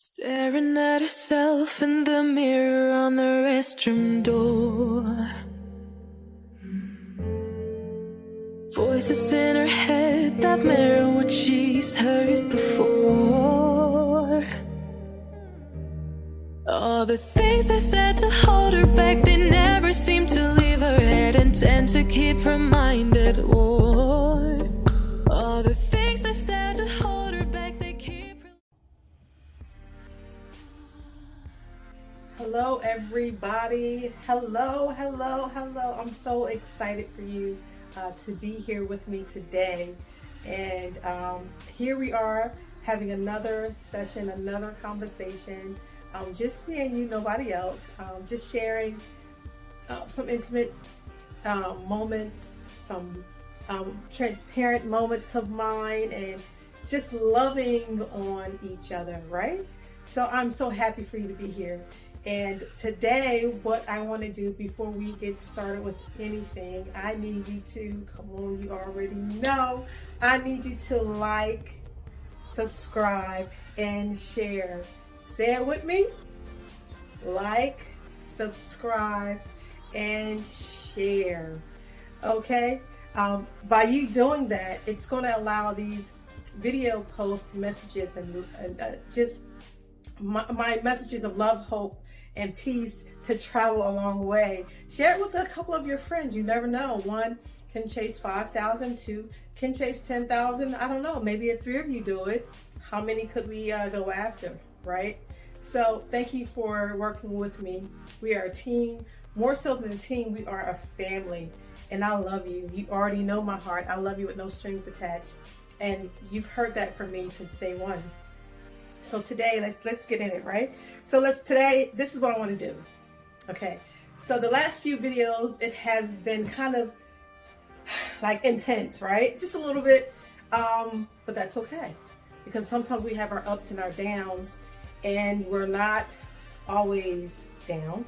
Staring at herself in the mirror on the restroom door. Voices in her head that mirror what she's heard before. All the things they said to hold her back, they never seem to leave her head and tend to keep her mind at war. All the things they said to hold her back, they keep her. Hello everybody. Hello. I'm so excited for you to be here with me today. And here we are having another session, another conversation. Just me and you, nobody else. Just sharing some intimate moments, some transparent moments of mine, and just loving on each other, right? So I'm so happy for you to be here. And today, what I want to do before we get started with anything, I need you to, come on, you already know, I need you to like, subscribe, and share. Say it with me. Like, subscribe, and share. Okay? By you doing that, it's going to allow these video post messages and just my messages of love, hope, and peace to travel a long way. Share it with a couple of your friends. You never know. One can chase 5,000, two can chase 10,000. I don't know. Maybe if three of you do it, how many could we go after, right? So thank you for working with me. We are a team. More so than a team, we are a family. And I love you. You already know my heart. I love you with no strings attached. And you've heard that from me since day one. So today, let's get in it, right? So today, this is what I want to do. Okay. So the last few videos, it has been kind of like intense, right? Just a little bit, but that's okay. Because sometimes we have our ups and our downs, and we're not always down,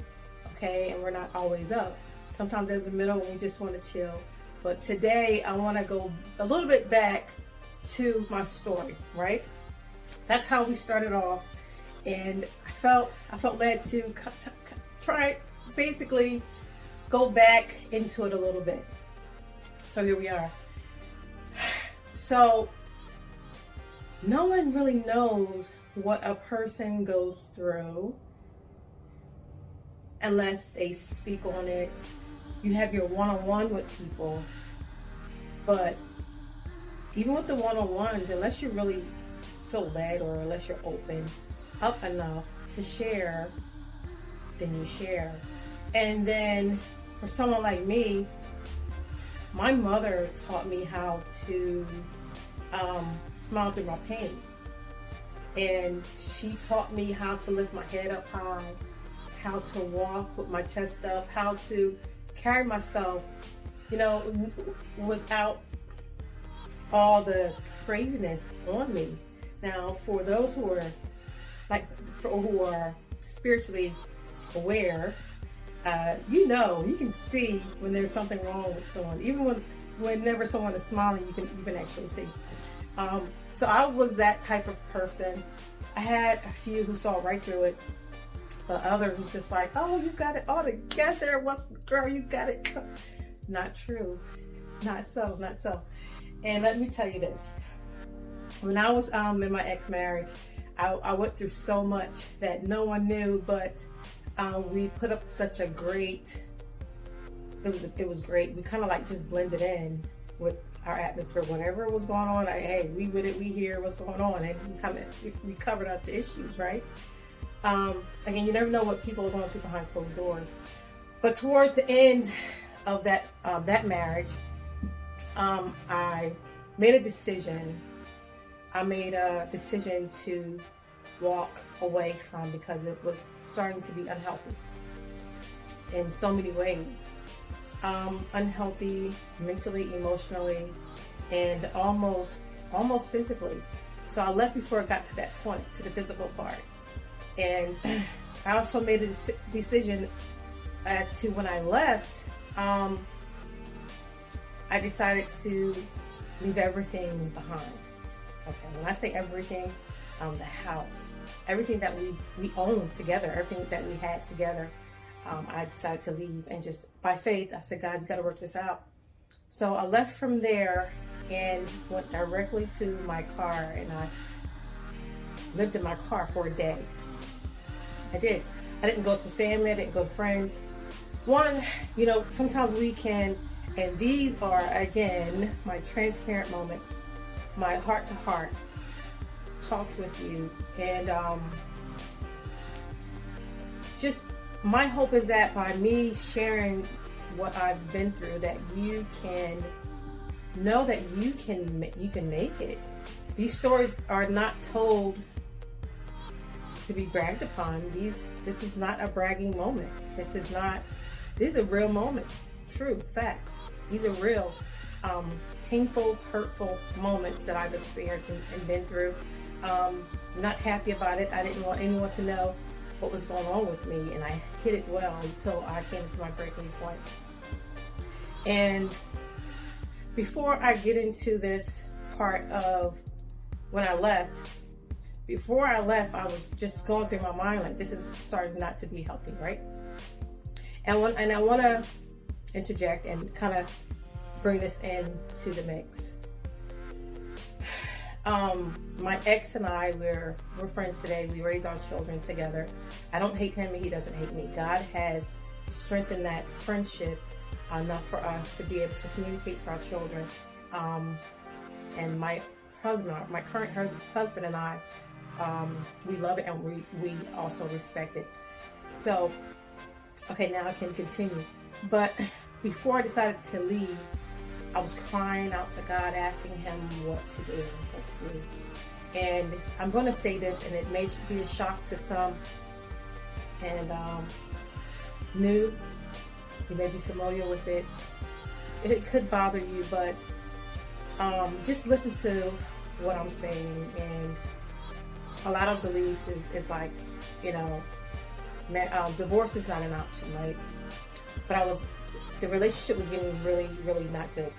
okay? And we're not always up. Sometimes there's a middle and we just want to chill. But today, I want to go a little bit back to my story, right? That's how we started off, and I felt led to try basically go back into it a little bit. So here we are. So no one really knows what a person goes through unless they speak on it. You have your one-on-one with people, but even with the one-on-ones, unless you really feel led or unless you're open up enough to share, then you share. And then for someone like me, my mother taught me how to smile through my pain. And she taught me how to lift my head up high, how to walk with my chest up, how to carry myself, without all the craziness on me. Now, for those who are spiritually aware, you can see when there's something wrong with someone. Even whenever someone is smiling, you can actually see. So I was that type of person. I had a few who saw right through it, but others was just like, "Oh, you got it all together. Girl, you got it." Not true. Not so. And let me tell you this. When I was in my ex-marriage, I went through so much that no one knew, but we put up such a great, it was great. We kind of like just blended in with our atmosphere. Whatever was going on, hey, we with it, we hear what's going on, and we covered up the issues, right? Again, you never know what people are going through behind closed doors. But towards the end of that marriage, I made a decision. I made a decision to walk away from, because it was starting to be unhealthy in so many ways. Unhealthy mentally, emotionally, and almost physically. So I left before it got to that point, to the physical part. And I also made a decision as to when I left, I decided to leave everything behind. Okay, when I say everything, the house, everything that we owned together, everything that we had together. I decided to leave, and just by faith, I said, God, you got to work this out. So I left from there and went directly to my car, and I lived in my car for a day. I did. I didn't go to family. I didn't go to friends. One, sometimes we can, and these are, again, my transparent moments, my heart-to-heart talks with you. And just my hope is that by me sharing what I've been through, that you can know that you can make it. These stories are not told to be bragged upon. This is not a bragging moment. These are real moments, true facts. These are real painful, hurtful moments that I've experienced and been through. Not happy about it. I didn't want anyone to know what was going on with me, and I hid it well until I came to my breaking point. And before I get into this part of when I left, I was just going through my mind like, this is starting not to be healthy, right? And I want to interject and kind of bring this into the mix. My ex and I, we're friends today. We raise our children together. I don't hate him and he doesn't hate me. God has strengthened that friendship enough for us to be able to communicate for our children. And my current husband and I, we love it, and we also respect it. So, okay, now I can continue. But before I decided to leave, I was crying out to God, asking him what to do. And I'm going to say this, and it may be a shock to some, and new, you may be familiar with it. It could bother you, but just listen to what I'm saying. And a lot of beliefs is like, divorce is not an option, right? But the relationship was getting really, really not good.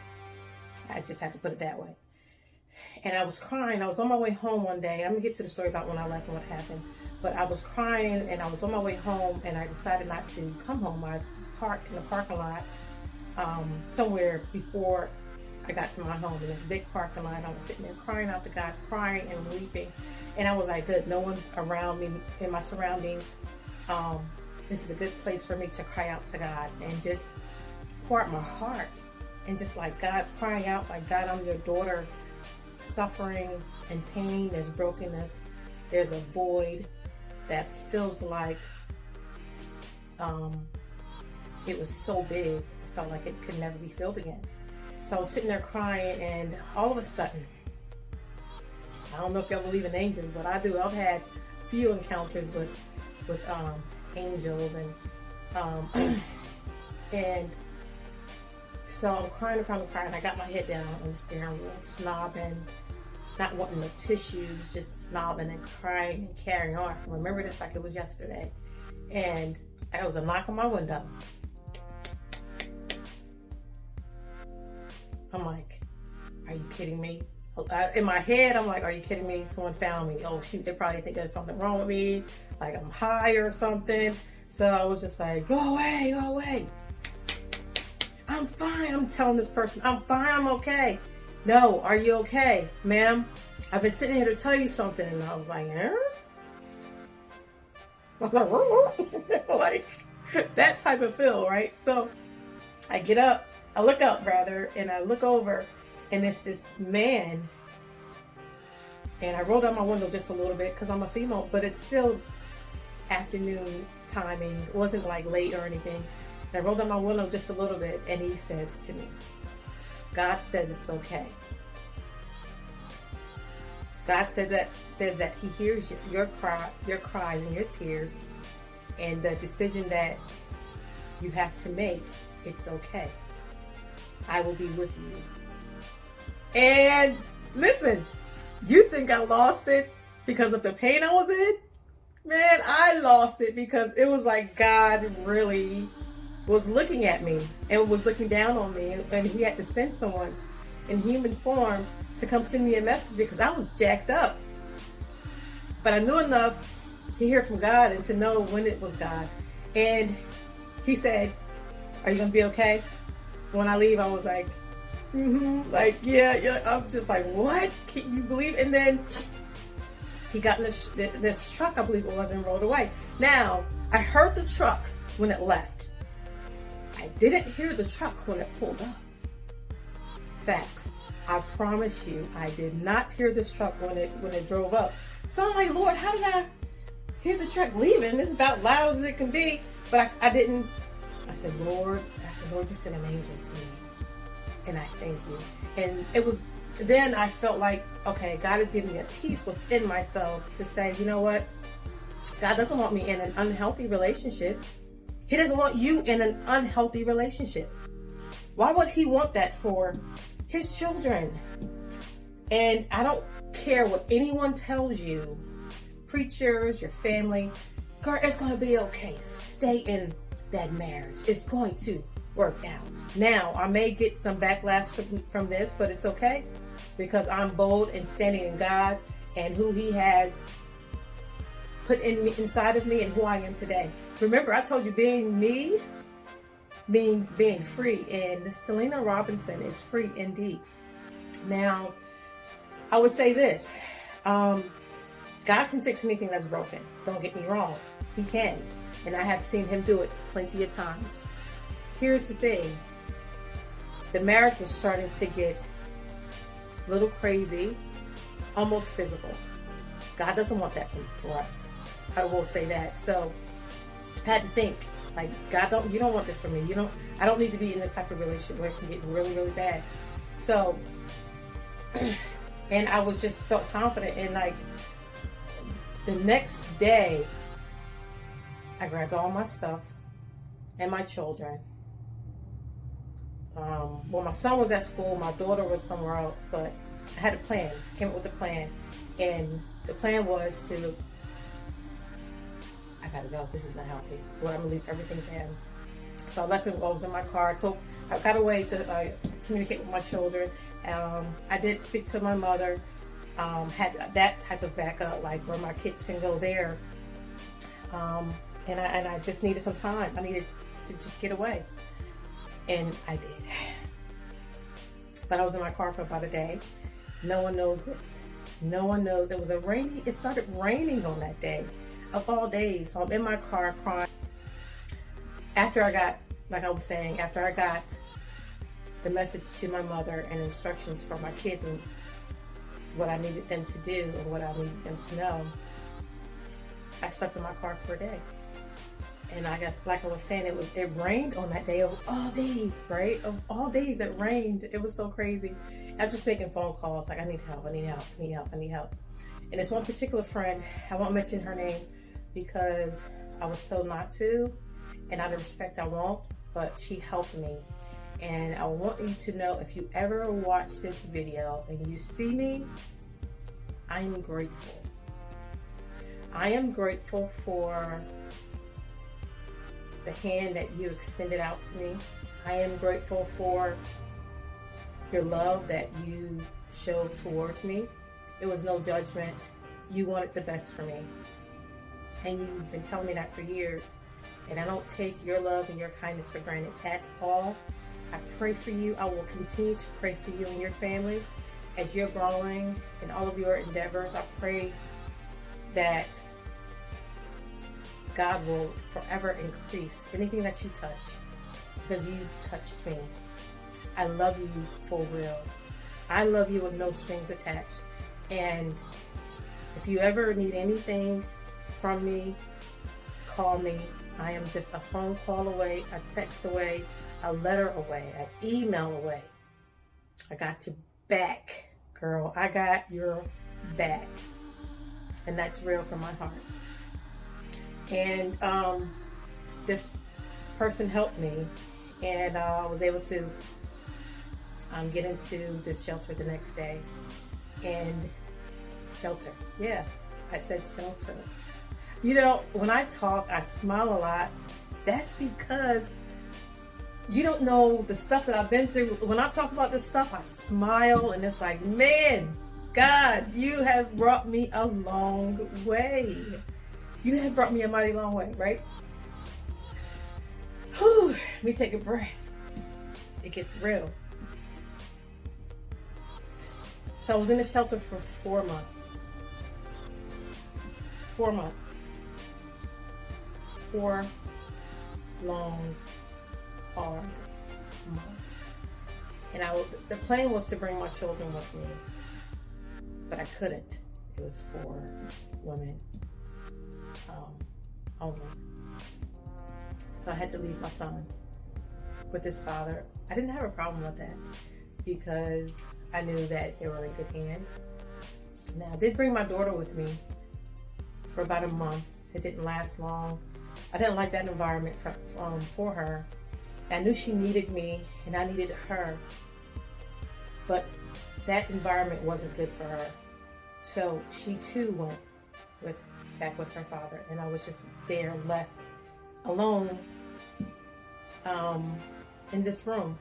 I just have to put it that way. And I was crying. I was on my way home one day. I'm gonna get to the story about when I left and what happened. But I was crying, and I was on my way home, and I decided not to come home. I parked in the parking lot somewhere before I got to my home, in this big parking lot. I was sitting there crying out to God, crying and weeping. And I was like, good, no one's around me in my surroundings. This is a good place for me to cry out to God and just pour out my heart. And just like God, crying out like, God, I'm your daughter, suffering and pain. There's brokenness. There's a void that feels like it was so big. It felt like it could never be filled again. So I was sitting there crying, and all of a sudden, I don't know if y'all believe in angels, but I do. I've had a few encounters with angels, and so I'm crying. I got my head down on the steering wheel, snobbing, not wanting the tissues, just snobbing and crying and carrying on. I remember this like it was yesterday. And there was a knock on my window. I'm like, are you kidding me? In my head, I'm like, are you kidding me? Someone found me. Oh shoot, they probably think there's something wrong with me, like I'm high or something. So I was just like, go away, go away. I'm fine. I'm telling this person, I'm fine, I'm okay. No, are you okay, ma'am? I've been sitting here to tell you something. And I was like, eh? I was like, like that type of feel, right? So I look up rather, and I look over, and it's this man. And I rolled down my window just a little bit because I'm a female, but it's still afternoon timing. It wasn't like late or anything. And I rolled down my window just a little bit, and he says to me, God says it's okay. God says that he hears your cries and your tears, and the decision that you have to make, it's okay. I will be with you. And listen, you think I lost it because of the pain I was in? Man, I lost it because it was like God really was looking at me and was looking down on me, and he had to send someone in human form to come send me a message because I was jacked up. but I knew enough to hear from God and to know when it was God. And he said, "Are you going to be okay?" When I leave, I was like, like, yeah. I'm just like, what? Can you believe? And then he got in this truck, I believe it was, and rode away. Now, I heard the truck when it left. I didn't hear the truck when it pulled up. Facts. I promise you, I did not hear this truck when it drove up. So I'm like, Lord, how did I hear the truck leaving? This is about loud as it can be. But I didn't. I said, Lord, you sent an angel to me. And I thank you. And it was, then I felt like, okay, God is giving me a peace within myself to say, you know what? God doesn't want me in an unhealthy relationship. He doesn't want you in an unhealthy relationship. Why would he want that for his children? And I don't care what anyone tells you, preachers, your family, girl, it's going to be okay. Stay in that marriage. It's going to work out. Now, I may get some backlash from this, but it's okay because I'm bold and standing in God and who he has put inside of me and who I am today. Remember, I told you being me means being free, and Selena Robinson is free indeed. Now, I would say this, God can fix anything that's broken. Don't get me wrong. He can. And I have seen him do it plenty of times. Here's the thing. The marriage was starting to get a little crazy, almost physical. God doesn't want that for us. I will say that. So I had to think, like, God, you don't want this for me. I don't need to be in this type of relationship where it can get really, really bad. So, and I was just felt confident. And like the next day, I grabbed all my stuff and my children. Well, my son was at school, my daughter was somewhere else, but I had a plan, came up with a plan. And the plan was to, I gotta go, this is not healthy. Lord, I'm gonna leave everything to him. So I left him, I was in my car, I got away to communicate with my children. I did speak to my mother, had that type of backup, like where my kids can go there. And I just needed some time. I needed to just get away. And I did. But I was in my car for about a day. No one knows this. No one knows. It started raining on that day, of all days. So I'm in my car crying. After I got the message to my mother and instructions for my kids and what I needed them to do and what I needed them to know, I slept in my car for a day. And I guess, like I was saying, it rained on that day of all days, right? Of all days, it rained. It was so crazy. I was just making phone calls, like, I need help, I need help, I need help, I need help. And this one particular friend, I won't mention her name because I was told not to, and out of respect, I won't, but she helped me. And I want you to know, if you ever watch this video and you see me, I'm grateful. I am grateful for the hand that you extended out to me. I am grateful for your love that you showed towards me. It was no judgment. You wanted the best for me. And you've been telling me that for years. And I don't take your love and your kindness for granted at all. I pray for you. I will continue to pray for you and your family as you're growing in all of your endeavors. I pray that God will forever increase anything that you touch, because you've touched me. I love you for real. I love you with no strings attached. And if you ever need anything from me, call me. I am just a phone call away, a text away, a letter away, an email away. I got your back, girl. I got your back. And that's real from my heart. And this person helped me, and I was able to get into this shelter the next day. And shelter, yeah, I said shelter. You know, when I talk, I smile a lot. That's because you don't know the stuff that I've been through. When I talk about this stuff, I smile, and it's like, man, God, you have brought me a long way. You have brought me a mighty long way, right? Whew, let me take a breath. It gets real. So I was in the shelter for 4 months. 4 months. 4 long, hard months. And the plan was to bring my children with me, but I couldn't. It was for women only. So I had to leave my son with his father. I didn't have a problem with that because I knew that they were in good hands. Now, I did bring my daughter with me for about a month. It didn't last long. I didn't like that environment for her. I knew she needed me and I needed her, but that environment wasn't good for her. So she too went back with her father, and I was just there left alone in this room.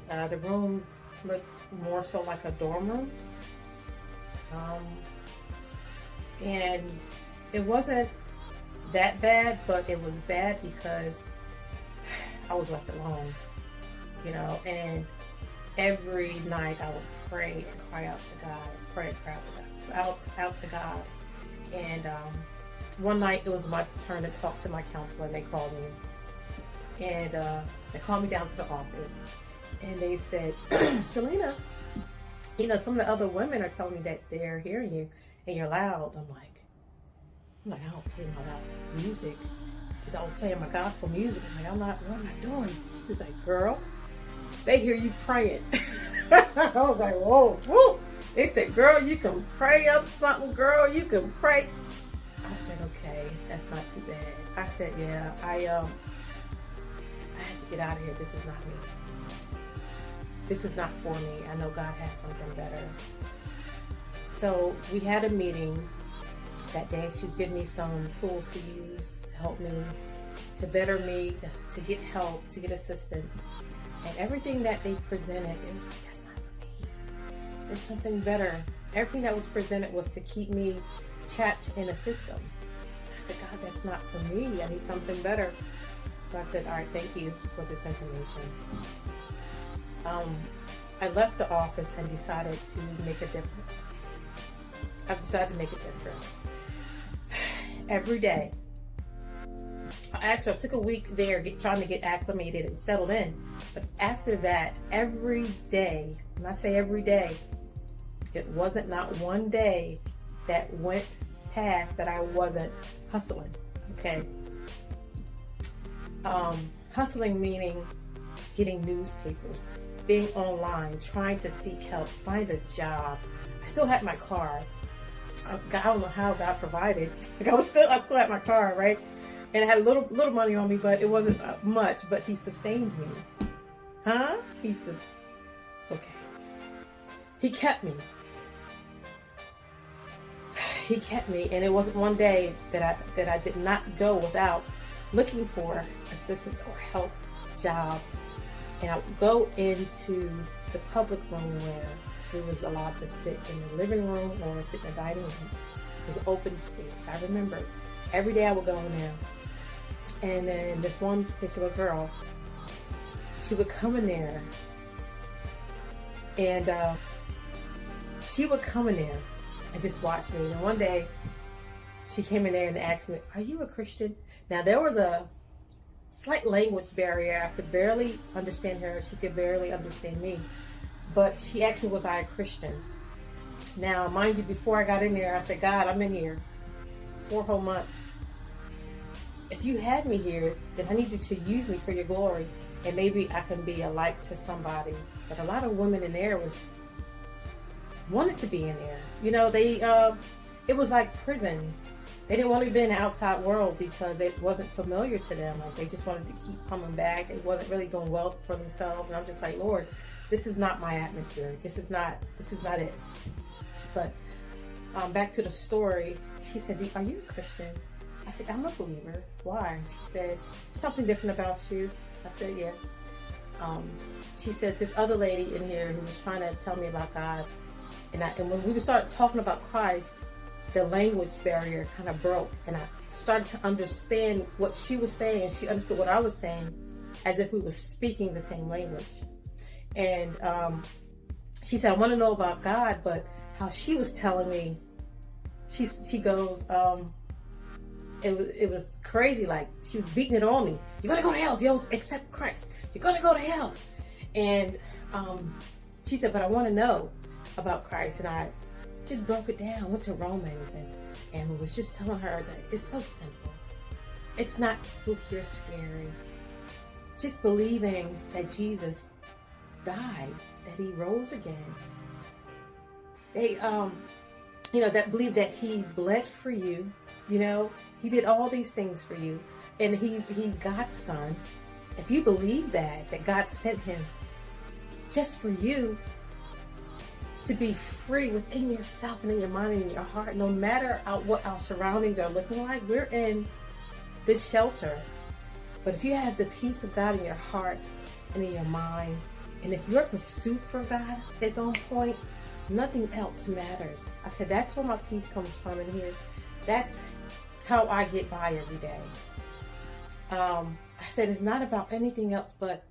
The rooms looked more so like a dorm room, and it wasn't that bad, but it was bad because I was left alone, and every night I would pray and cry out to God, out to God. And one night it was my turn to talk to my counselor, and they called me. And they called me down to the office, and they said, Selena, some of the other women are telling me that they're hearing you and you're loud. I'm like, I don't play my loud music, because I was playing my gospel music. I'm like, what am I doing? She was like, girl, they hear you praying. I was like, whoa, whoa. They said, girl, you can pray up something, girl, you can pray. I said, okay, that's not too bad. I said, yeah, I have to get out of here. This is not me. This is not for me. I know God has something better. So we had a meeting that day. She was giving me some tools to use to help me, to better me, to get help, to get assistance. And everything that they presented, it was like, that's not for me. There's something better. Everything that was presented was to keep me trapped in a system. I said, God, that's not for me. I need something better. So I said, all right, thank you for this information. I left the office and decided to make a difference. I've decided to make a difference. Every day. Actually, I took a week there trying to get acclimated and settled in. But after that, every day, when I say every day, it wasn't not one day that went past that I wasn't hustling. Okay. Hustling meaning getting newspapers, being online, trying to seek help, find a job. I still had my car. I don't know how God provided. I still had my car, right? And I had a little money on me, but it wasn't much. But He sustained me. Huh? He says, okay. He kept me. He kept me, and it wasn't one day that I did not go without looking for assistance or help, jobs. And I would go into the public room where we was allowed to sit in the living room or sit in the dining room. It was open space. I remember every day I would go in there. And then this one particular girl, she would come in there, and she would come in there and just watch me. And one day, she came in there and asked me, "Are you a Christian?" Now, there was a slight language barrier. I could barely understand her. She could barely understand me. But she asked me, was I a Christian? Now, mind you, before I got in there, I said, God, I'm in here 4 whole months. If you had me here, then I need you to use me for your glory. And maybe I can be a light to somebody. But a lot of women in there wanted to be in there. It was like prison. They didn't want to be in the outside world because it wasn't familiar to them. Like, they just wanted to keep coming back. They wasn't really doing well for themselves. And I'm just like, Lord, this is not my atmosphere. This is not it. But back to the story. She said, are you a Christian? I said, I'm a believer. Why? She said, something different about you. I said, yeah. She said, this other lady in here who was trying to tell me about God, And when we started talking about Christ, the language barrier kind of broke, and I started to understand what she was saying, and she understood what I was saying, as if we were speaking the same language. And she said, I want to know about God, but how she was telling me, she goes, it was crazy. Like, she was beating it on me. You're going to go to hell if you don't accept Christ. You're going to go to hell. And she said, but I want to know about Christ. And I just broke it down, went to Romans, and was just telling her that it's so simple. It's not spooky or scary. Just believing that Jesus died, that he rose again. They, that believe that he bled for you. He did all these things for you, and he's God's son. If you believe that God sent him just for you to be free within yourself and in your mind and in your heart, no matter what our surroundings are looking like, we're in this shelter. But if you have the peace of God in your heart and in your mind, and if your pursuit for God is on point, nothing else matters. I said, that's where my peace comes from in here. That's how I get by every day. I said, it's not about anything else but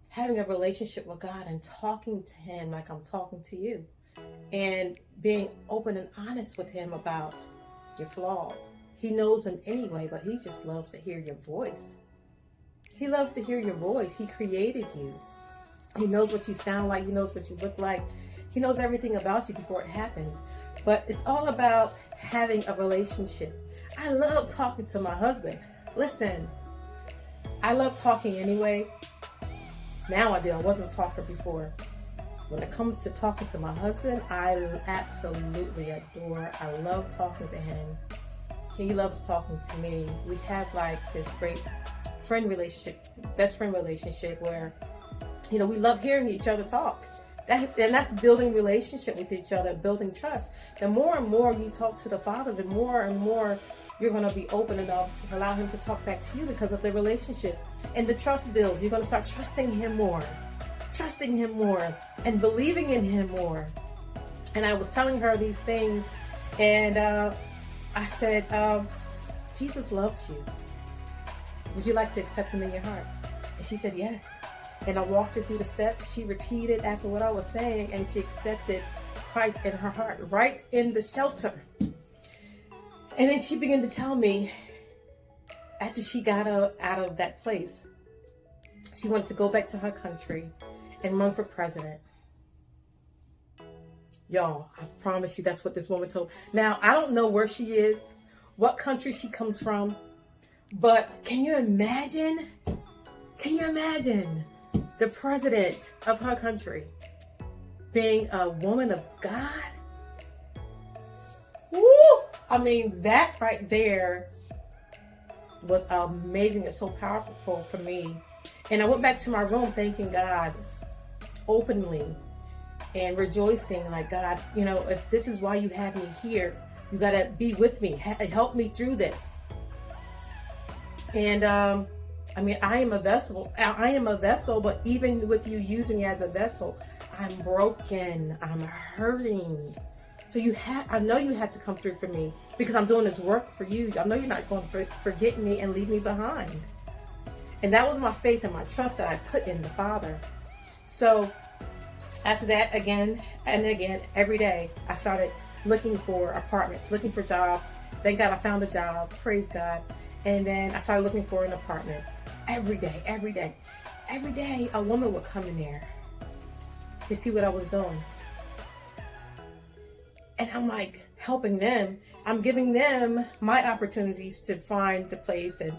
having a relationship with God and talking to him like I'm talking to you, and being open and honest with him about your flaws. He knows them anyway, but he just loves to hear your voice. He loves to hear your voice. He created you. He knows what you sound like. He knows what you look like. He knows everything about you before it happens. But it's all about having a relationship. I love talking to my husband. Listen, I love talking anyway. Now I do. I wasn't a talker before. When it comes to talking to my husband, I absolutely adore. I love talking to him. He loves talking to me. We have like this great friend relationship, best friend relationship, where we love hearing each other talk. That's building relationship with each other, building trust. The more and more you talk to the Father, the more and more you're going to be open enough to allow him to talk back to you because of the relationship. And the trust builds. You're going to start trusting him more, and believing in him more. And I was telling her these things, and I said, Jesus loves you. Would you like to accept him in your heart? And she said, yes. And I walked her through the steps. She repeated after what I was saying, and she accepted Christ in her heart, right in the shelter. And then she began to tell me, after she got out of that place, she wanted to go back to her country and run for president. Y'all, I promise you that's what this woman told. Now, I don't know where she is, what country she comes from, but can you imagine? The president of her country being a woman of God? Woo! I mean, that right there was amazing. It's so powerful for me. And I went back to my room thanking God openly and rejoicing, like, God, if this is why you have me here, you got to be with me, help me through this. And I am a vessel, but even with you using me as a vessel, I'm broken, I'm hurting. So I know you have to come through for me, because I'm doing this work for you. I know you're not going to forget me and leave me behind. And that was my faith and my trust that I put in the Father. So after that, again and again, every day, I started looking for apartments, looking for jobs. Thank God I found a job, praise God. And then I started looking for an apartment. Every day, a woman would come in there to see what I was doing. And I'm like helping them. I'm giving them my opportunities to find the place, and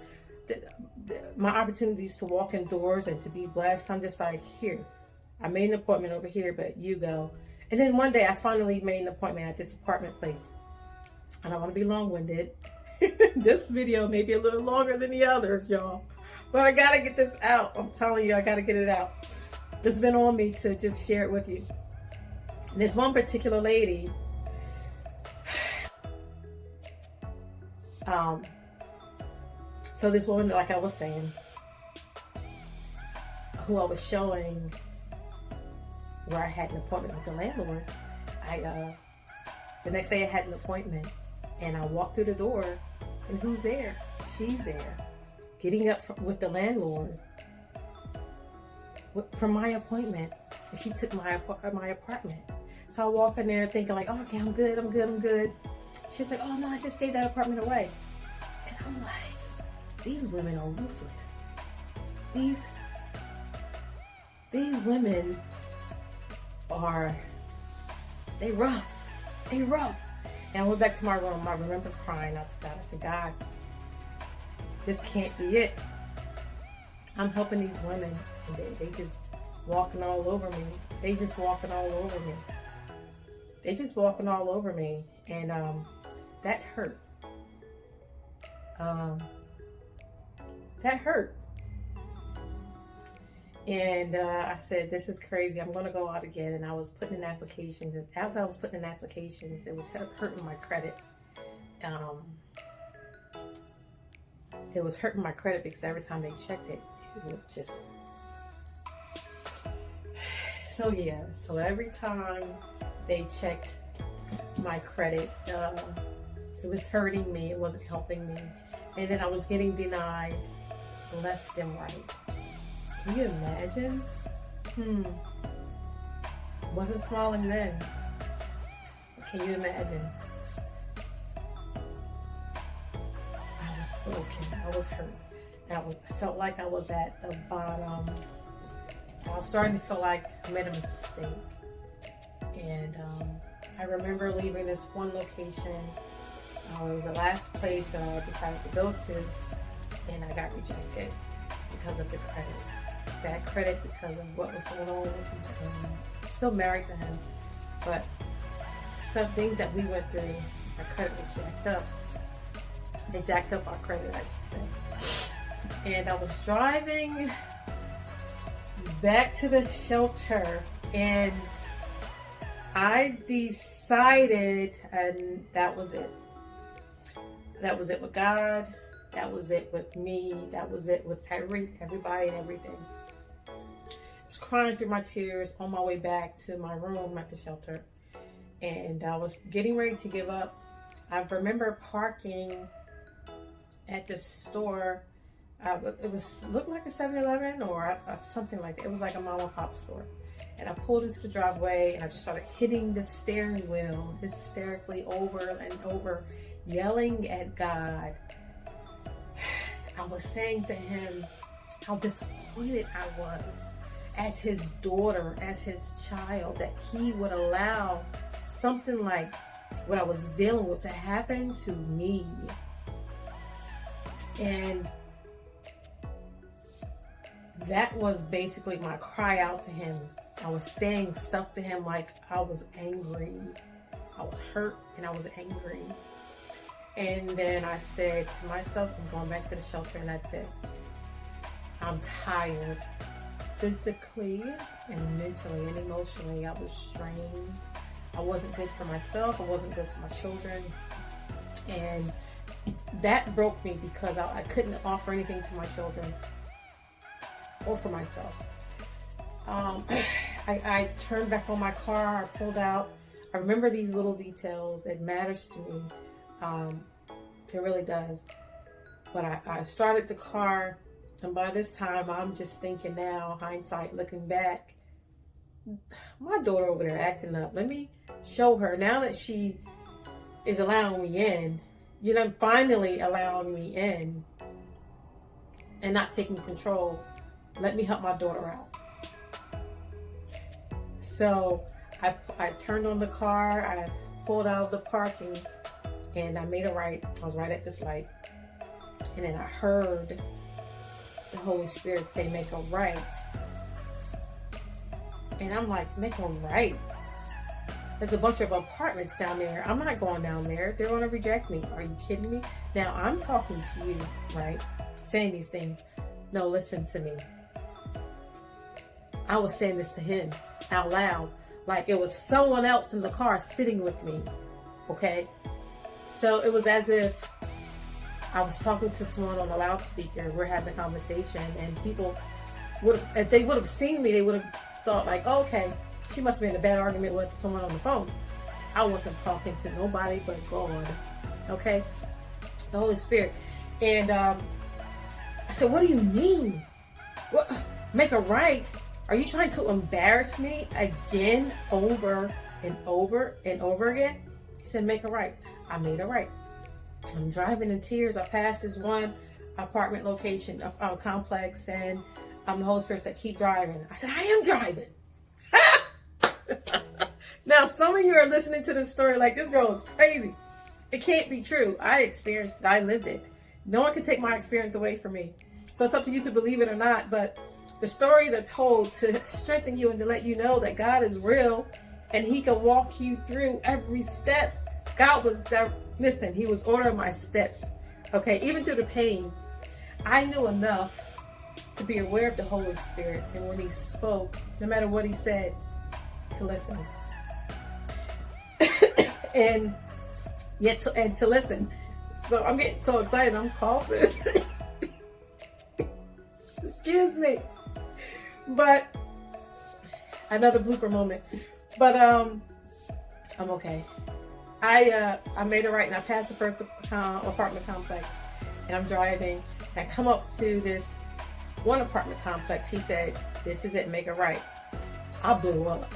my opportunities to walk in doors and to be blessed. I'm just like, here, I made an appointment over here, but you go. And then one day I finally made an appointment at this apartment place. I don't want to be long-winded. This video may be a little longer than the others, y'all. But I got to get this out. I'm telling you, I got to get it out. It's been on me to just share it with you. And there's one particular lady. So this woman, like I was saying, who I was showing where I had an appointment with the landlord, the next day I had an appointment, and I walked through the door, and who's there? She's there, getting up with the landlord from my appointment, and she took my apartment. So I walk in there thinking like, oh, okay, I'm good. She's like, oh no, I just gave that apartment away. And I'm like, these women are ruthless. These women are, they rough. And I went back to my room. I remember crying out to God. I said, God, this can't be it. I'm helping these women, and they just walking all over me. They just walking all over me. And that hurt. That hurt. And I said, this is crazy. I'm going to go out again. And I was putting in applications. And as I was putting in applications, it was hurting my credit. It was hurting my credit because every time they checked it, it would just... So yeah, so every time they checked my credit, it was hurting me. It wasn't helping me. And then I was getting denied left and right. Can you imagine? Wasn't smiling then. Can you imagine? I was broken. I was hurt. I felt like I was at the bottom. I was starting to feel like I made a mistake. And I remember leaving this one location. It was the last place that I decided to go to, and I got rejected because of the credit. Bad credit because of what was going on with me. I'm still married to him, but some things that we went through, our credit was jacked up. They jacked up our credit, I should say. And I was driving back to the shelter, and I decided, and that was it. That was it with God. That was it with me. That was it with everybody and everything. I was crying through my tears on my way back to my room at the shelter, and I was getting ready to give up. I remember parking at the store. It looked like a 7-Eleven or something like that. It was like a mom and pop store. And I pulled into the driveway, and I just started hitting the steering wheel hysterically over and over, yelling at God. I was saying to him how disappointed I was as his daughter, as his child, that he would allow something like what I was dealing with to happen to me. And that was basically my cry out to him. I was saying stuff to him like I was angry. I was hurt and I was angry. And then I said to myself, I'm going back to the shelter, and that's it. I'm tired. Physically and mentally and emotionally, I was strained. I wasn't good for myself. I wasn't good for my children. And that broke me because I couldn't offer anything to my children or for myself. I turned back on my car. I pulled out. I remember these little details. It matters to me. It really does. But I started the car, and by this time, I'm just thinking now, hindsight, looking back, my daughter over there acting up. Let me show her now that she is allowing me in. Finally allowing me in and not taking control. Let me help my daughter out. So I turned on the car. I pulled out of the parking, and I made a right. I was right at this light. And then I heard the Holy Spirit say, make a right. And I'm like, make a right? There's a bunch of apartments down there. I'm not going down there. They're going to reject me. Are you kidding me? Now, I'm talking to you, right? Saying these things. No, listen to me. I was saying this to him out loud. Like it was someone else in the car sitting with me. Okay? So it was as if I was talking to someone on a loudspeaker. We're having a conversation, and people would have, if they would have seen me, they would have thought like, oh, okay, she must be in a bad argument with someone on the phone. I wasn't talking to nobody but God. Okay? The Holy Spirit. And I said, what do you mean? What? Make a right? Are you trying to embarrass me again, over and over and over again? He said, make a right. I made a right. I'm driving in tears. I passed this one apartment location, complex, and the Holy Spirit said, keep driving. I said, I am driving. Now, some of you are listening to this story like, this girl is crazy. It can't be true. I experienced it. I lived it. No one can take my experience away from me. So it's up to you to believe it or not. But the stories are told to strengthen you and to let you know that God is real and he can walk you through every steps. God was there. Listen, he was ordering my steps. Okay, even through the pain, I knew enough to be aware of the Holy Spirit. And when he spoke, no matter what he said, to listen. and to listen. So I'm getting so excited, I'm coughing. Excuse me. But another blooper moment. But I'm okay. I made it right, and I passed the first apartment complex, and I'm driving. And I come up to this one apartment complex. He said, "This is it. Make it right." I blew up.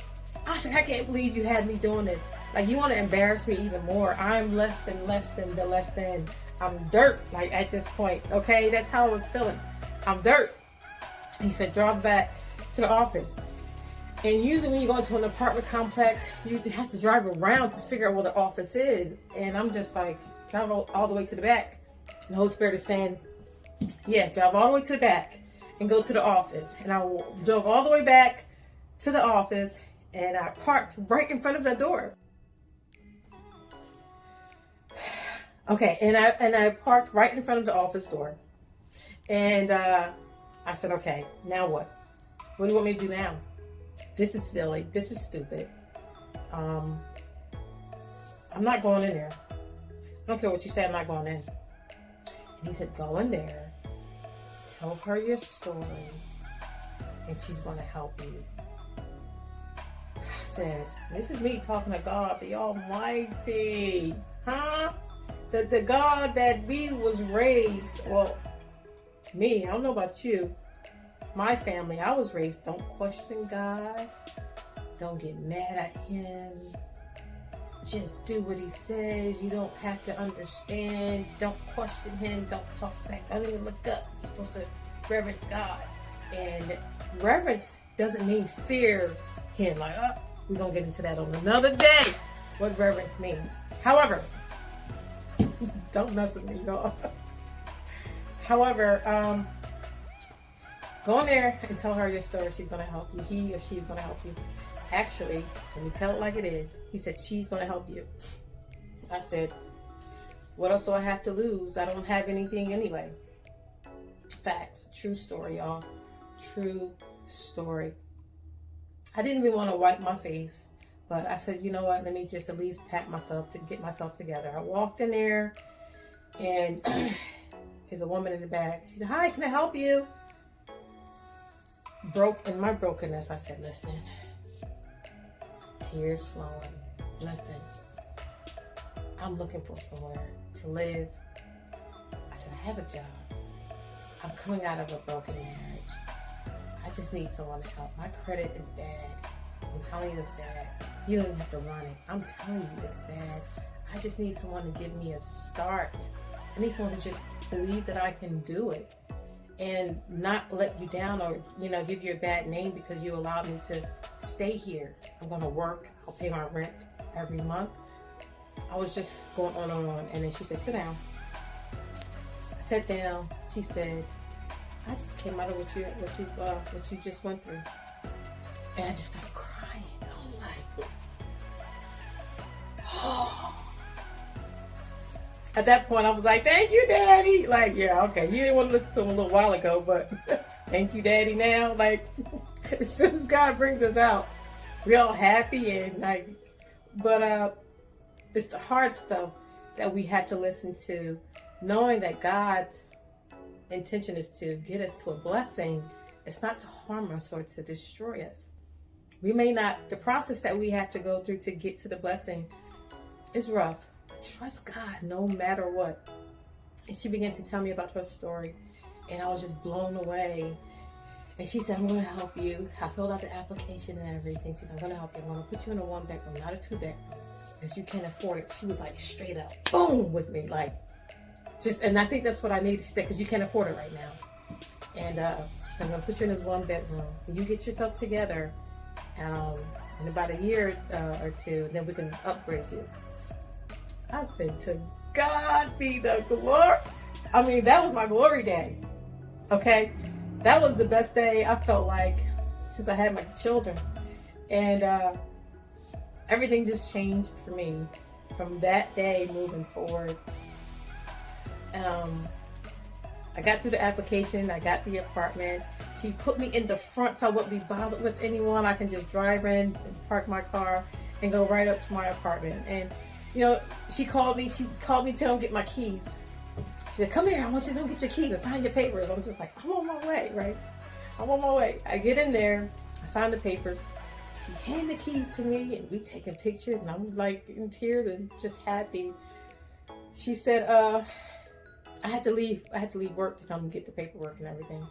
I said, I can't believe you had me doing this. Like, you want to embarrass me even more. I'm less than the less than. I'm dirt, like, at this point. Okay, that's how I was feeling. I'm dirt. He said, drive back to the office. And usually when you go into an apartment complex, you have to drive around to figure out where the office is. And I'm just like, drive all the way to the back. And the Holy Spirit is saying, yeah, drive all the way to the back and go to the office. And I drove all the way back to the office, and I parked right in front of the door. Okay, and I parked right in front of the office door. And I said, okay, now what? What do you want me to do now? This is silly. This is stupid. I'm not going in there. I don't care what you say, I'm not going in. And he said, go in there, tell her your story, and she's going to help you. I said, this is me talking to God, the Almighty. Huh? The God that we was raised, well, me, I don't know about you, my family, I was raised, don't question God, don't get mad at him, just do what he says, you don't have to understand, don't question him, don't talk back, don't even look up, you're supposed to reverence God. And reverence doesn't mean fear him, like, oh, we're going to get into that on another day, what reverence means. However, don't mess with me, y'all. However, go in there and tell her your story. She's going to help you. He or she's going to help you. Actually, let me tell it like it is. He said, she's going to help you. I said, what else do I have to lose? I don't have anything anyway. Facts. True story, y'all. True story. I didn't even want to wipe my face, but I said, you know what? Let me just at least pat myself to get myself together. I walked in there, and there's a woman in the back. She said, hi, can I help you? In my brokenness, I said, listen, tears flowing. Listen, I'm looking for somewhere to live. I said, I have a job. I'm coming out of a broken marriage. I just need someone to help. My credit is bad. I'm telling you it's bad. You don't even have to run it. I'm telling you it's bad. I just need someone to give me a start. I need someone to just believe that I can do it and not let you down or, give you a bad name because you allowed me to stay here. I'm going to work. I'll pay my rent every month. I was just going on and on. And then she said, sit down. I sat down. She said, I just came out of what you just went through. And I just started crying. I was like, oh. At that point, I was like, thank you, Daddy. Like, yeah, okay. You didn't want to listen to him a little while ago, but thank you, Daddy, now. Like, as soon as God brings us out, we're all happy and like, but it's the hard stuff that we have to listen to, knowing that God's intention is to get us to a blessing. It's not to harm us or to destroy us. We may not, the process that we have to go through to get to the blessing it's rough. But trust God no matter what. And she began to tell me about her story. And I was just blown away. And she said, I'm going to help you. I filled out the application and everything. She said, I'm going to help you. I'm going to put you in a 1-bedroom, not a 2-bedroom. Because you can't afford it. She was like straight up, boom, with me. Like, just, and I think that's what I needed. She said, because you can't afford it right now. And she said, I'm going to put you in this 1-bedroom. And you get yourself together. In about a year or two, then we can upgrade you. I said, to God be the glory. I mean, that was my glory day. Okay? That was the best day I felt like since I had my children. And everything just changed for me from that day moving forward. I got through the application. I got the apartment. She put me in the front so I wouldn't be bothered with anyone. I can just drive in and park my car and go right up to my apartment. And, you know, she called me to tell me to get my keys. She said, come here, I want you to go get your keys and sign your papers. I'm just like, I'm on my way, right? I'm on my way. I get in there, I sign the papers. She handed the keys to me and we taking pictures and I'm like in tears and just happy. She said, I had to leave work to come get the paperwork and everything.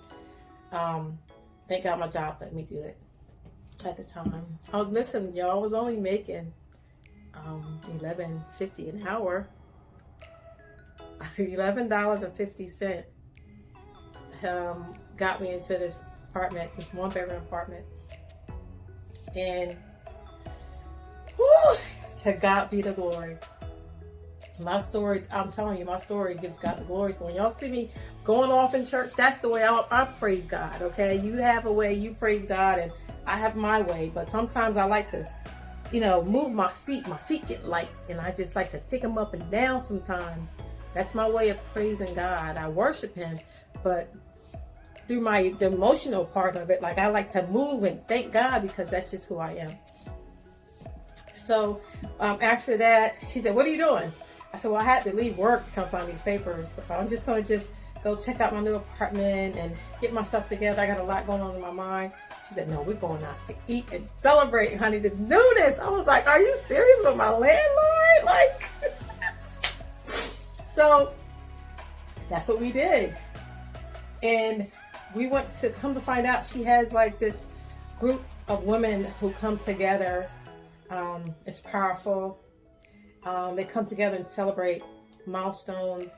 Thank God my job let me do it at the time. Oh, listen, y'all, I was only making $11.50 an hour. $11.50 got me into this apartment, this 1-bedroom apartment. And whew, to God be the glory. My story, I'm telling you, my story gives God the glory. So when y'all see me going off in church, that's the way I praise God, okay? You have a way, you praise God, and I have my way. But sometimes I like to, you know, move my feet. My feet get light, and I just like to pick them up and down sometimes. That's my way of praising God. I worship Him, but through the emotional part of it, like I like to move and thank God because that's just who I am. So after that, she said, what are you doing? I said, well, I had to leave work to come find these papers. So I'm just going to go check out my new apartment and get myself together. I got a lot going on in my mind. She said, no, we're going out to eat and celebrate, honey, this newness. I was like, are you serious with my landlord? Like, so that's what we did. And we went to come to find out she has like this group of women who come together. It's powerful. They come together and celebrate milestones,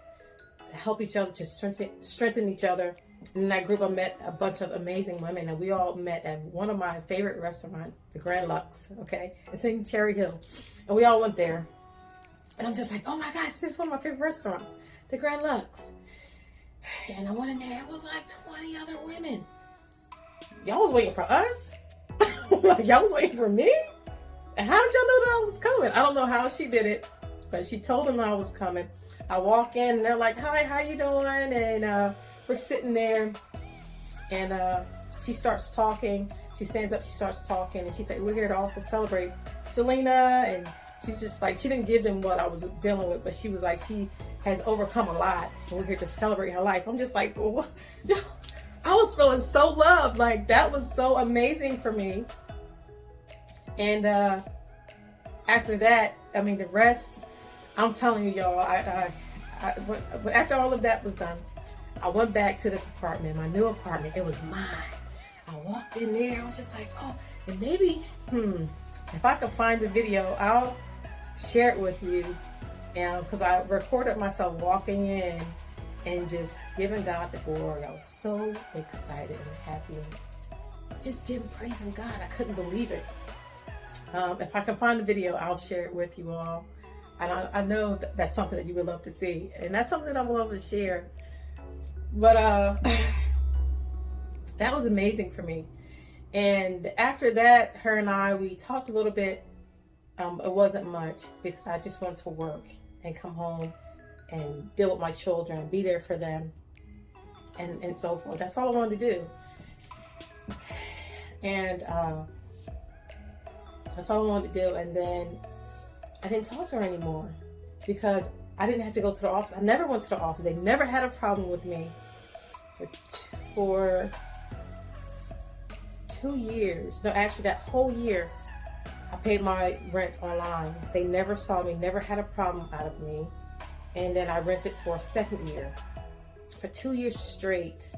to help each other, to strengthen each other. And in that group, I met a bunch of amazing women, and we all met at one of my favorite restaurants, the Grand Lux. Okay, it's in Cherry Hill, and we all went there. And I'm just like, oh my gosh, this is one of my favorite restaurants, the Grand Lux. And I went in there, it was like 20 other women. Y'all was waiting for us? Like, y'all was waiting for me? And how did y'all know that I was coming? I don't know how she did it, but she told them I was coming. I walk in, and they're like, hi, how you doing? And we're sitting there, and she starts talking. She stands up, she starts talking, and she said, we're here to also celebrate Selena. And she's just like, she didn't give them what I was dealing with, but she was like, she has overcome a lot, and we're here to celebrate her life. I'm just like, oh, I was feeling so loved. Like, that was so amazing for me. And after that, I mean, the rest, I'm telling you, y'all, after all of that was done, I went back to this apartment, my new apartment. It was mine. I walked in there. I was just like, oh, and maybe, if I could find the video, I'll share it with you. And because I recorded myself walking in and just giving God the glory. I was so excited and happy and just praising God. I couldn't believe it. If I can find the video, I'll share it with you all. And I know that's something that you would love to see. And that's something that I would love to share. But that was amazing for me. And after that, her and I, we talked a little bit. It wasn't much because I just wanted to work and come home and deal with my children, be there for them, and so forth. That's all I wanted to do. And that's all I wanted to do. And then I didn't talk to her anymore because I didn't have to go to the office. I never went to the office. They never had a problem with me for 2 years. No, actually that whole year, I paid my rent online. They never saw me, never had a problem out of me. And then I rented for a second year. For 2 years straight,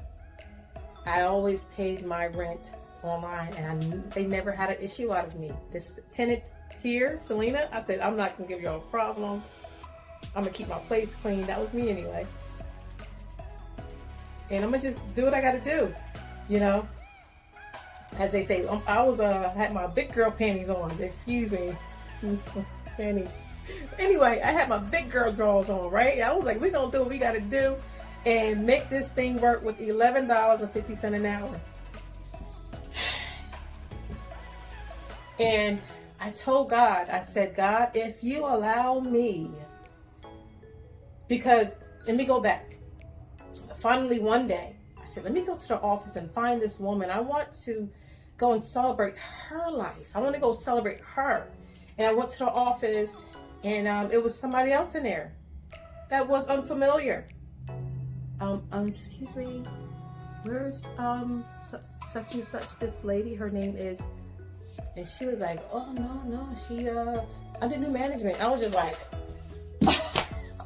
I always paid my rent online, and they never had an issue out of me. This tenant here, Selena, I said, I'm not gonna give y'all a problem. I'm gonna keep my place clean. That was me anyway. And I'm gonna just do what I gotta do, you know. As they say, had my big girl panties on. Excuse me, panties. Anyway, I had my big girl drawers on, right? I was like, we're gonna do what we gotta do and make this thing work with $11.50 an hour. And I told God, I said, God, if you allow me, because, let me go back. Finally, one day, I said, let me go to the office and find this woman. I want to go and celebrate her life. I want to go celebrate her. And I went to the office, and it was somebody else in there that was unfamiliar. Excuse me, where's such and such, this lady, her name is, and she was like, oh no, she under new management. I was just like,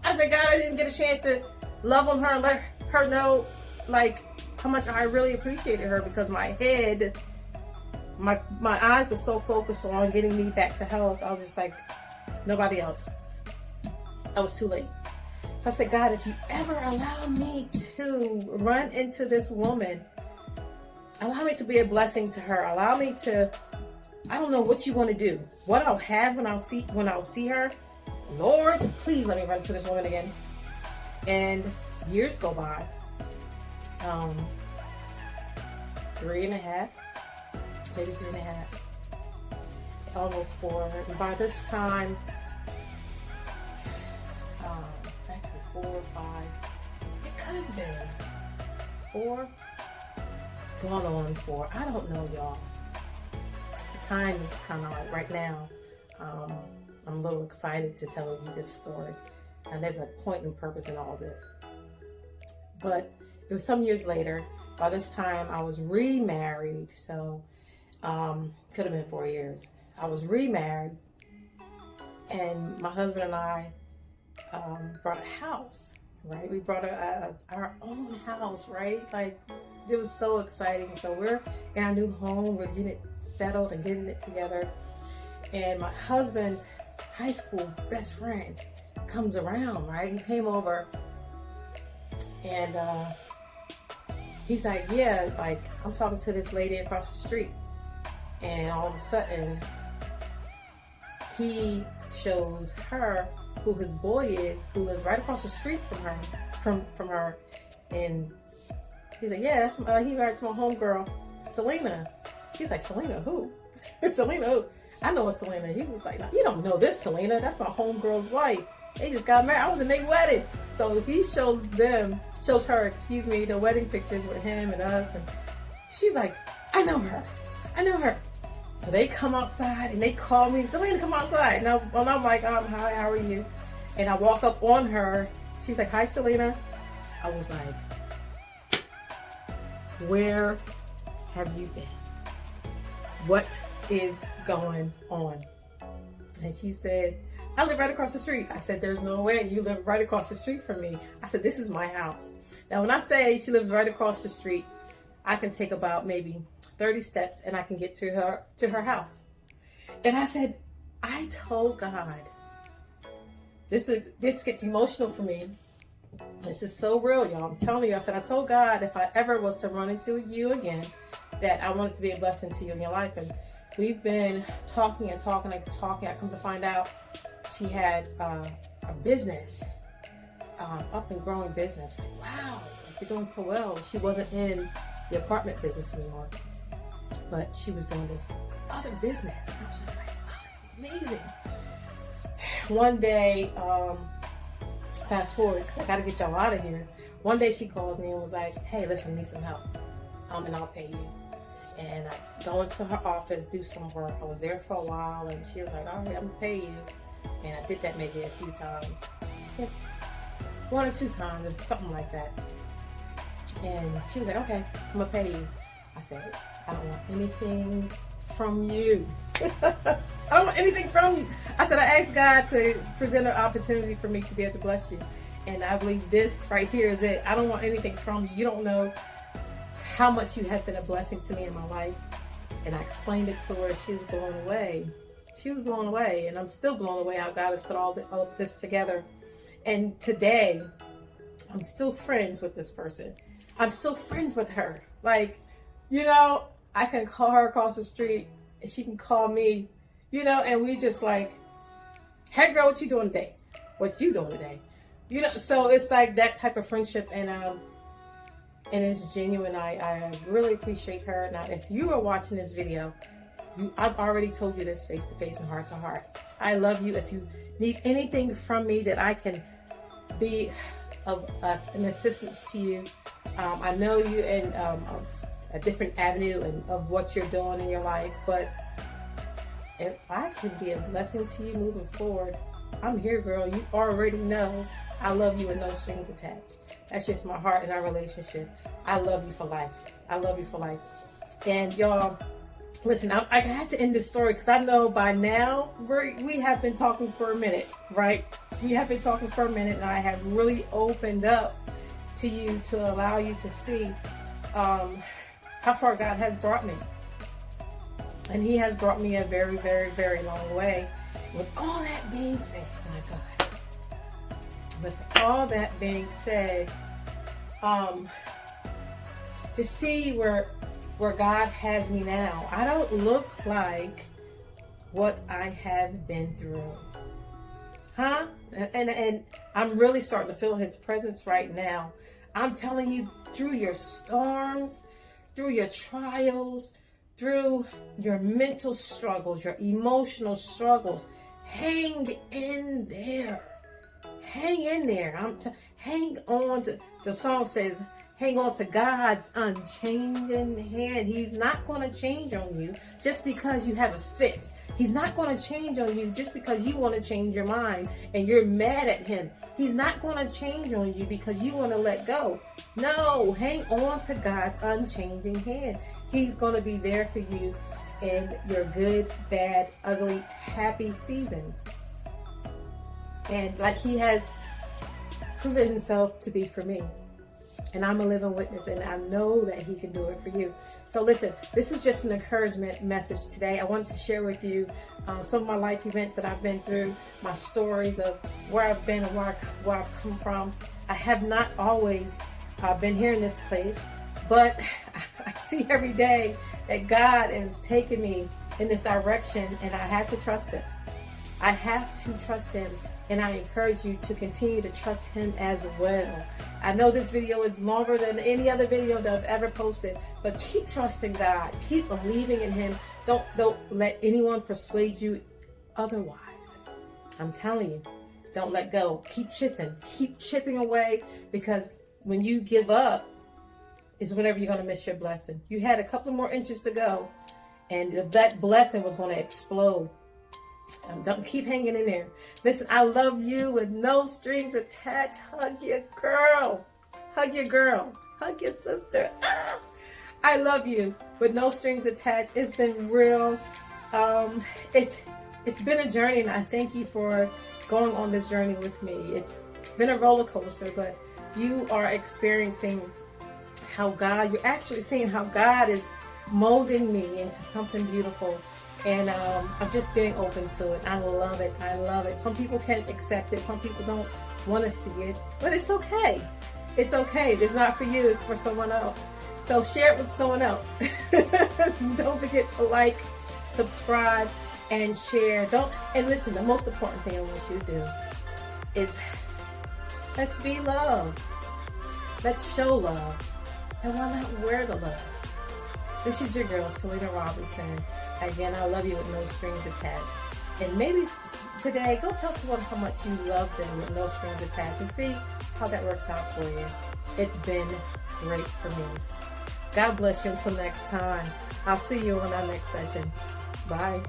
I said, God, I didn't get a chance to love on her and let her know like how much I really appreciated her, because my head, my eyes were so focused on getting me back to health. I was just like, nobody else. I was too late. So I said, God, if you ever allow me to run into this woman, allow me to be a blessing to her. Allow me to, I don't know what you want to do. What I'll have when I'll see her. Lord, please let me run into this woman again. And years go by. 3.5, maybe 3.5, almost 4. And by this time, actually 4 or 5, it could have been 4, going on 4. I don't know, y'all. The time is kind of like right now. I'm a little excited to tell you this story, and there's a point and purpose in all this. But it was some years later. By this time, I was remarried, so could have been 4 years. I was remarried, and my husband and I brought a house, right? We brought our own house, right? Like, it was so exciting. So we're in our new home. We're getting it settled and getting it together. And my husband's high school best friend comes around, right? He came over, and he's like, yeah, like, I'm talking to this lady across the street. And all of a sudden, he shows her who his boy is, who lives right across the street from her. And he's like, yeah, that's he married to my homegirl, Selena. She's like, Selena who? Selena who? I know a Selena. He was like, no, you don't know this Selena. That's my homegirl's wife. They just got married. I was in their wedding. So he shows her, the wedding pictures with him and us. And she's like, I know her. So they come outside and they call me, Selena, come outside. And I'm like, hi, how are you? And I walk up on her. She's like, hi, Selena. I was like, where have you been? What is going on? And she said, I live right across the street. I said, there's no way you live right across the street from me. I said, this is my house. Now, when I say she lives right across the street, I can take about maybe 30 steps and I can get to her house. And I said, I told God, this gets emotional for me. This is so real, y'all. I'm telling you, I said, I told God, if I ever was to run into you again, that I wanted to be a blessing to you in your life. And we've been talking. I come to find out she had a business, up and growing business. Like, wow, you're doing so well. She wasn't in the apartment business anymore, but she was doing this other business. And I was just like, wow, this is amazing. One day, fast forward, because I got to get y'all out of here. One day she calls me and was like, hey, listen, I need some help, and I'll pay you. And I go into her office, do some work. I was there for a while, and she was like, all right, I'm gonna pay you. And I did that maybe a few times. Yeah, 1 or 2 times, or something like that. And she was like, okay, I'm gonna pay you. I said, I don't want anything from you. I don't want anything from you. I said, I asked God to present an opportunity for me to be able to bless you. And I believe this right here is it. I don't want anything from you. You don't know how much you have been a blessing to me in my life. And I explained it to her. She was blown away. She was blown away. And I'm still blown away how God has put all of this together. And today, I'm still friends with this person. I'm still friends with her. Like, you know, I can call her across the street and she can call me, you know, and we just like, hey girl, what you doing today? What you doing today? You know, so it's like that type of friendship, and it's genuine. I really appreciate her. Now, if you are watching this video, I've already told you this face to face and heart to heart. I love you. If you need anything from me that I can be of an assistance to you, I know you in a different avenue and of what you're doing in your life, but if I can be a blessing to you moving forward, I'm here, girl. You already know I love you with no strings attached. That's just my heart and our relationship. I love you for life. I love you for life. And y'all, listen, I have to end this story because I know by now we have been talking for a minute, right? We have been talking for a minute, and I have really opened up to you to allow you to see how far God has brought me. And He has brought me a very, very, very long way. With all that being said, my God. With all that being said, to see where God has me now, I don't look like what I have been through. Huh? And I'm really starting to feel His presence right now. I'm telling you, through your storms, through your trials, through your mental struggles, your emotional struggles, hang in there. Hang in there. Hang on to, the song says, hang on to God's unchanging hand. He's not going to change on you just because you have a fit. He's not going to change on you just because you want to change your mind and you're mad at Him. He's not going to change on you because you want to let go. No, hang on to God's unchanging hand. He's going to be there for you in your good, bad, ugly, happy seasons. And like He has proven Himself to be for me. And I'm a living witness, and I know that He can do it for you. So listen, this is just an encouragement message today. I wanted to share with you some of my life events that I've been through, my stories of where I've been and where I've come from. I have not always been here in this place, but I see every day that God is taking me in this direction, and I have to trust Him. I have to trust Him, and I encourage you to continue to trust Him as well. I know this video is longer than any other video that I've ever posted, but keep trusting God. Keep believing in Him. Don't let anyone persuade you otherwise. I'm telling you, don't let go. Keep chipping away, because when you give up is whenever you're going to miss your blessing. You had a couple more inches to go, and that blessing was going to explode. Don't keep hanging in there. Listen, I love you with no strings attached. Hug your girl. Hug your girl. Hug your sister. Ah! I love you with no strings attached. It's been real. It's been a journey, and I thank you for going on this journey with me. It's been a roller coaster, but you are experiencing you're actually seeing how God is molding me into something beautiful. And I'm just being open to it. I love it. I love it. Some people can't accept it. Some people don't want to see it. But it's okay. It's okay. If it's not for you, it's for someone else. So share it with someone else. Don't forget to like, subscribe, and share. And listen, the most important thing I want you to do is let's be love. Let's show love. And why not wear the love? This is your girl, Selena Robinson. Again, I love you with no strings attached. And maybe today, go tell someone how much you love them with no strings attached and see how that works out for you. It's been great for me. God bless you until next time. I'll see you on our next session. Bye.